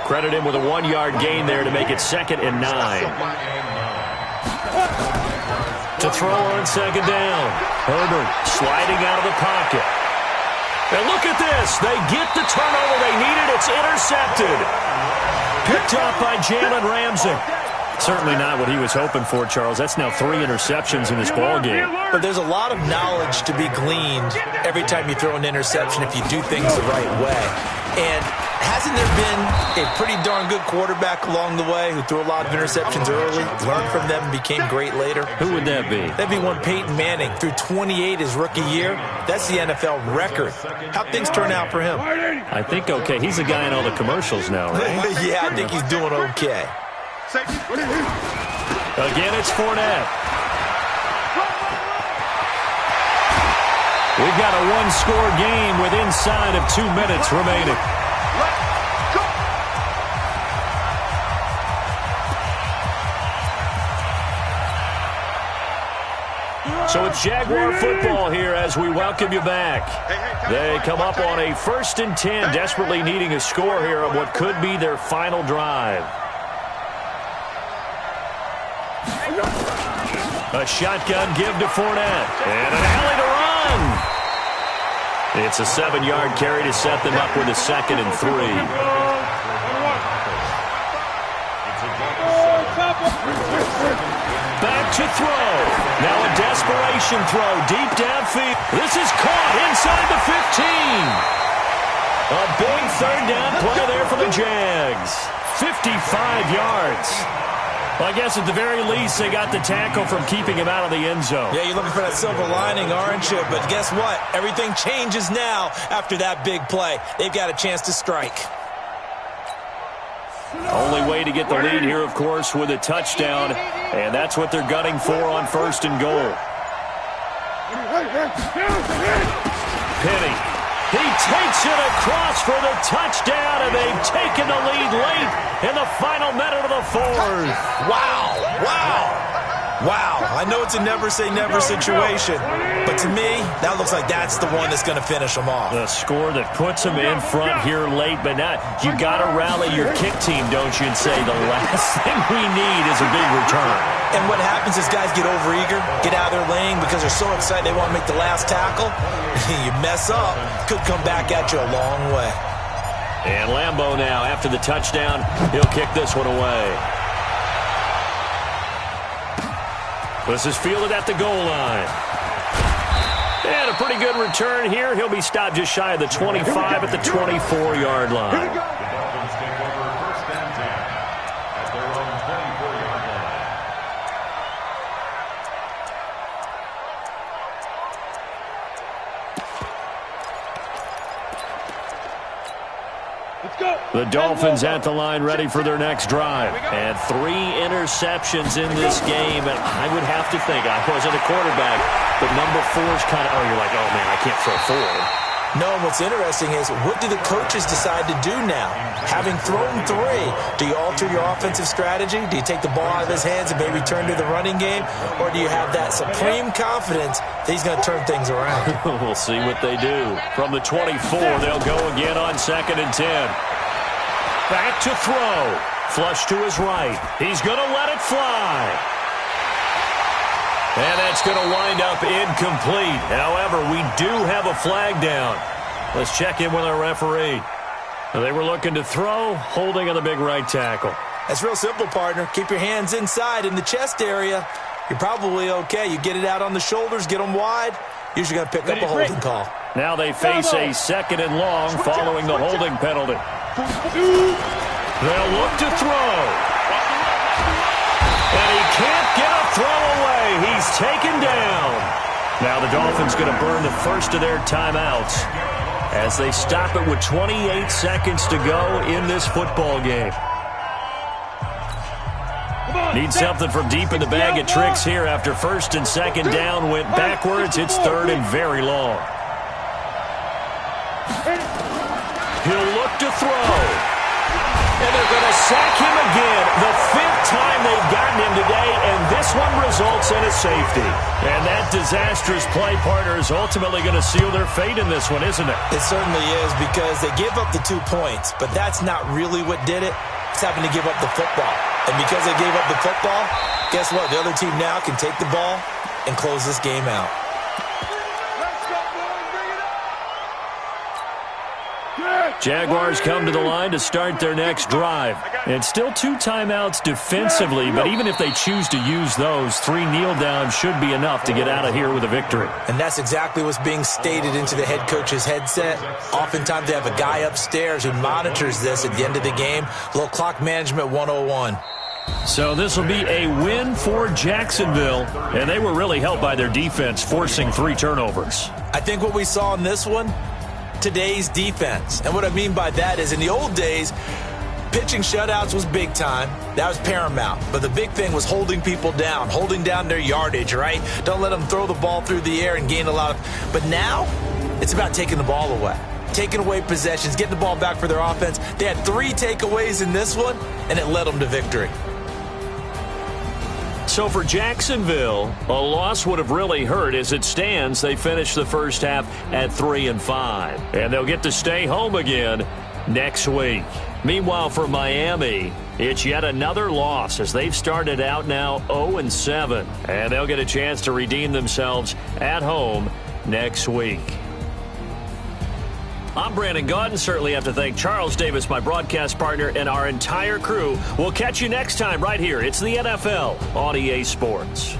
Credit him with a 1-yard gain there to make it 2nd and 9. To throw on second down. Herbert sliding out of the pocket. And look at this. They get the turnover they needed. It's intercepted. Picked up by Jalen Ramsey. Certainly not what he was hoping for, Charles. That's now 3 interceptions in this ballgame. But there's a lot of knowledge to be gleaned every time you throw an interception if you do things the right way. And hasn't there been a pretty darn good quarterback along the way who threw a lot of interceptions early, learned from them, and became great later? Who would that be? That'd be one Peyton Manning. Threw 28 his rookie year. That's the NFL record. How'd things turn out for him? I think okay. He's the guy in all the commercials now, right? Yeah, I think he's doing okay. Again, it's Fournette. We've got a 1-score game with inside of 2 minutes remaining. So it's Jaguar football here as we welcome you back. They come up on a 1st and 10, desperately needing a score here on what could be their final drive. A shotgun give to Fournette. And an alley to run. It's a 7-yard carry to set them up with a 2nd and 3. Back to throw. Now a desperation throw deep downfield. This is caught inside the 15. A big 3rd down play there for the Jags. 55 yards. Well, I guess at the very least, they got the tackle from keeping him out of the end zone. Yeah, you're looking for that silver lining, aren't you? But guess what? Everything changes now after that big play. They've got a chance to strike. Only way to get the lead here, of course, with a touchdown, and that's what they're gunning for on 1st and goal. Penny. He takes it across for the touchdown, and they've taken the lead late in the final minute of the 4th. Wow. Wow. I know it's a never-say-never situation, but to me, that looks like that's the one that's going to finish them off. The score that puts them in front here late, but now you got to rally your kick team, don't you, and say the last thing we need is a big return. And what happens is guys get overeager, get out of their lane because they're so excited they want to make the last tackle. You mess up, could come back at you a long way. And Lambeau now, after the touchdown, he'll kick this one away. This is fielded at the goal line. And a pretty good return here. He'll be stopped just shy of the 25 at the 24-yard line. The Dolphins take over 1st and 10 at their own 24-yard line. The Dolphins at the line ready for their next drive. And 3 interceptions in this game. And I would have to think, I wasn't a quarterback, but number 4's kind of, you're like, oh, man, I can't throw 4. No, what's interesting is what do the coaches decide to do now? Having thrown 3, do you alter your offensive strategy? Do you take the ball out of his hands and maybe turn to the running game? Or do you have that supreme confidence that he's going to turn things around? We'll see what they do. From the 24, they'll go again on 2nd and 10. Back to throw. Flush to his right. He's going to let it fly. And that's going to wind up incomplete. However, we do have a flag down. Let's check in with our referee. They were looking to throw, holding on the big right tackle. That's real simple, partner. Keep your hands inside in the chest area. You're probably okay. You get it out on the shoulders, get them wide. Usually going to pick up a holding call. Now they face a 2nd and long following the holding penalty. They'll look to throw. And he can't get a throw away. He's taken down. Now the Dolphins going to burn the first of their timeouts as they stop it with 28 seconds to go in this football game. Need something from deep in the bag of tricks here after 1st and 2nd down went backwards. It's 3rd and very long. He'll look to throw. And they're going to sack him again. The 5th time they've gotten him today, and this one results in a safety. And that disastrous play, partner, is ultimately going to seal their fate in this one, isn't it? It certainly is, because they gave up the 2 points, but that's not really what did it. It's having to give up the football. And because they gave up the football, guess what? The other team now can take the ball and close this game out. Jaguars come to the line to start their next drive. And still 2 timeouts defensively, but even if they choose to use those, 3 kneel downs should be enough to get out of here with a victory. And that's exactly what's being stated into the head coach's headset. Oftentimes they have a guy upstairs who monitors this at the end of the game. A little clock management 101. So this will be a win for Jacksonville, and they were really helped by their defense, forcing 3 turnovers. I think what we saw in this one, today's defense. And what I mean by that is in the old days, pitching shutouts was big time. That was paramount. But the big thing was holding people down, holding down their yardage, right? Don't let them throw the ball through the air and gain a lot of... But now, it's about taking the ball away. Taking away possessions, getting the ball back for their offense. They had 3 takeaways in this one, and it led them to victory. So for Jacksonville, a loss would have really hurt. As it stands, they finished the first half at 3-5. And they'll get to stay home again next week. Meanwhile, for Miami, it's yet another loss as they've started out now 0-7. And they'll get a chance to redeem themselves at home next week. I'm Brandon Gaudin. Certainly have to thank Charles Davis, my broadcast partner, and our entire crew. We'll catch you next time right here. It's the NFL on EA Sports.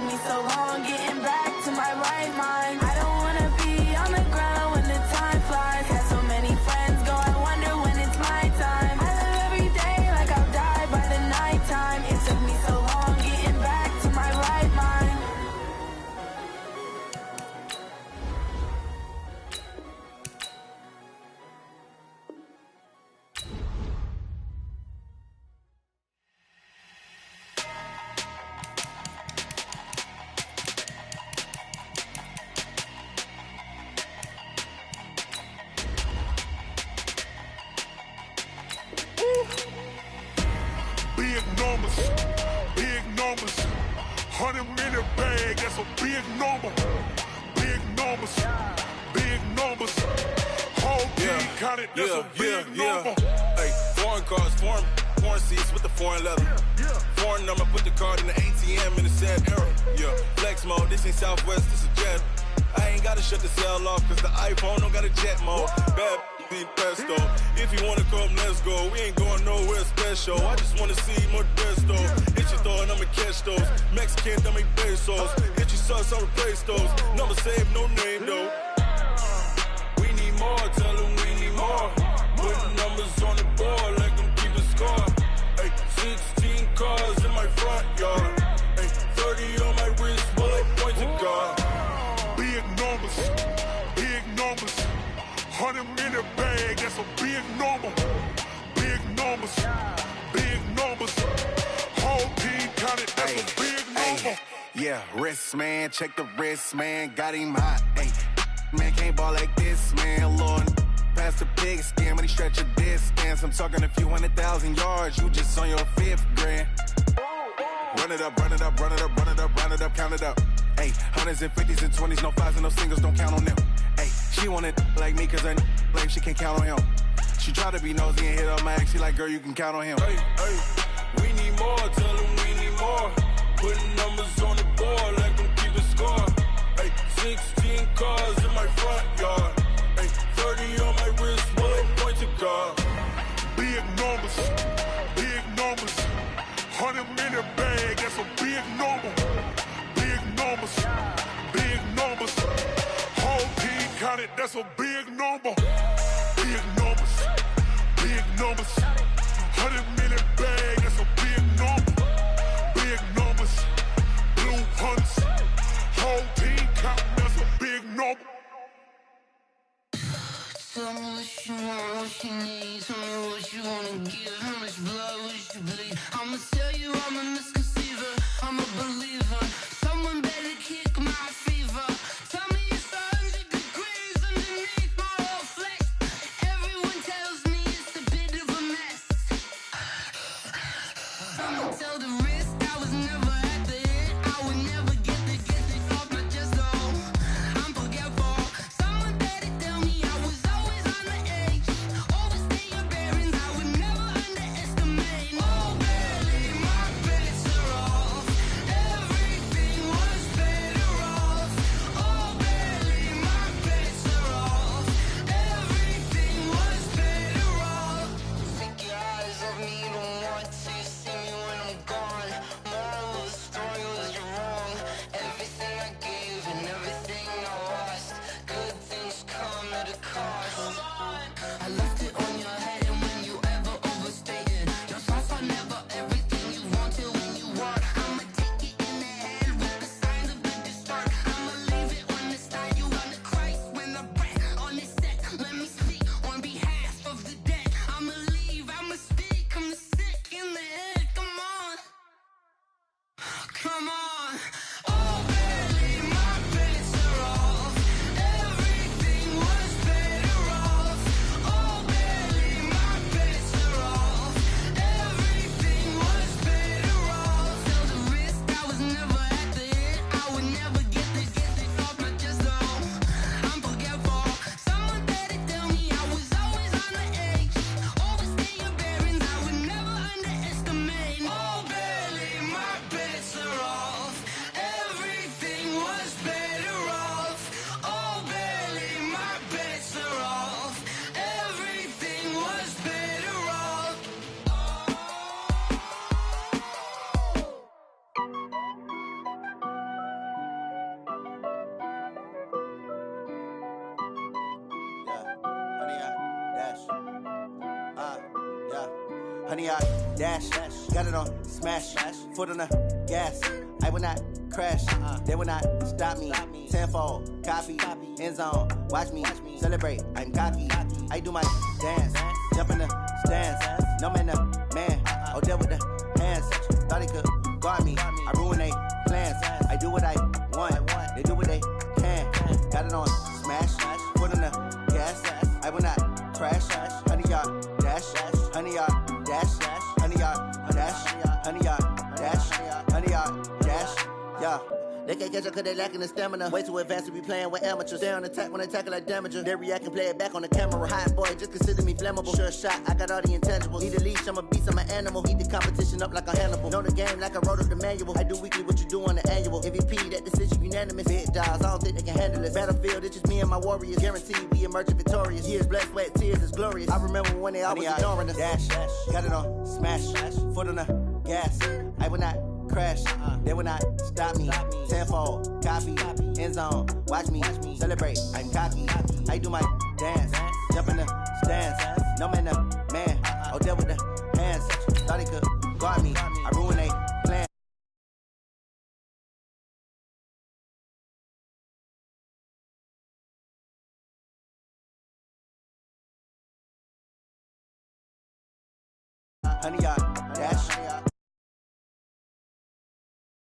me so long getting back to my right mind. I don't wanna be on the ground when the time flies. Had so many friends go, I wonder when it's my time. I live every day like I'll die by the nighttime. It took me so long getting back to my right mind. Big numbers, big numbers. 100-minute bag, that's a big number. Big numbers, big numbers. Whole team counted, that's a big number. Hey, foreign cars, foreign seats with the foreign leather. Foreign number, put the card in the ATM in the sad era. Yeah, flex mode, this ain't Southwest, this is Jet. I ain't gotta shut the cell off, cause the iPhone don't got a jet mode. Bad be pesto. If you wanna come, let's go. We ain't going nowhere special. I just wanna see more desto. Hit your throw and I'ma catch those. Mexican, don't make pesos. Hit your sauce, I'll replace those. Number save, no name though. We need more, tell them we need more. Putting numbers on the board like I'm keeping score. Hey, 16 cars in my front yard. Hey, 30 on my wrist, bullet points to God. Big numbers, big numbers. 100-minute bag, that's a big number. Big numbers, big numbers. Whole team counted, that's a big number. Yeah, wrist man, check the wrist man, got him hot. Ay, man can't ball like this, man. Lord, past the pig skin when he stretch a distance. I'm talking a few 100,000 yards, you just on your 5th grand. Run it up, run it up, run it up, run it up, run it up, count it up. Ay, 100s and 50s and 20s, no 5s and no singles, don't count on them. Ay, she want it like me, cause her lame, she can't count on him. She try to be nosy and hit up my ex, she like, girl, you can count on him. Hey, hey, we need more, tell them we need more. Putting numbers on the board like I'm keeping score. Hey, 16 cars in my front yard. Hey, 30 on my wrist, bullet point to God. Big numbers, big numbers. 100-minute bag, that's a big number. Big numbers, big numbers. Whole team counted, that's a big number. Big numbers, big numbers. 100-minute bag, that's a big number. Big numbers, blue hunts. Whole team counting, that's a big number. Tell me what you want, what you need. Tell me what you wanna give. How much blood would you bleed? I'ma tell you I'm a misconceiver. I'm a believer. Someone better kick my fever. Tell me it's 100 degrees underneath my whole flesh. Everyone tells me it's a bit of a mess. I'ma tell the risk I was never at the end. I would never get this off my chest. Oh, I'm forgetful. Someone better tell me I was always on the edge. Overstay your bearings, I would never underage. 100 yard dash. Got it on smash, foot on the gas. I will not crash, they will not stop me. Tenfold, copy, end zone, watch me celebrate. I'm cocky, I do my dance, jump in the stands. No man, man, oh, deal with the hands. Thought he could guard me, I ruin they plans. I do what I want, they do what they can. Got it on smash, foot on the gas. I will not crash, 100 yard dash, 100 yard dash, 100 yard dash, 100 yard dash, 100 yard dash, yeah. They can't catch up cause they lacking the stamina. Way too advanced to be playing with amateurs. Stay on attack when they tackle like damager. They react and play it back on the camera. Hot boy, just consider me flammable. Sure shot, I got all the intangibles. Need a leash, I'm a beast, I'm an animal. Eat the competition up like a Hannibal. Know the game like I wrote up the manual. I do weekly what you do on the annual. MVP, that decision unanimous. Big dogs, I don't think they can handle it. Battlefield, it's just me and my warriors. Guaranteed we emerging victorious. Years, blood, sweat, tears, it's glorious. I remember when they always ignoring us. Dash, got it on smash, foot on the gas. I will not crash, they will not stop me. Tenfold, copy, end zone, watch me celebrate. I'm cocky, I do my dance, jump in the stands. No man, man, oh, deal with the hands. Thought he could guard me, I ruin they plan. Honey, y'all.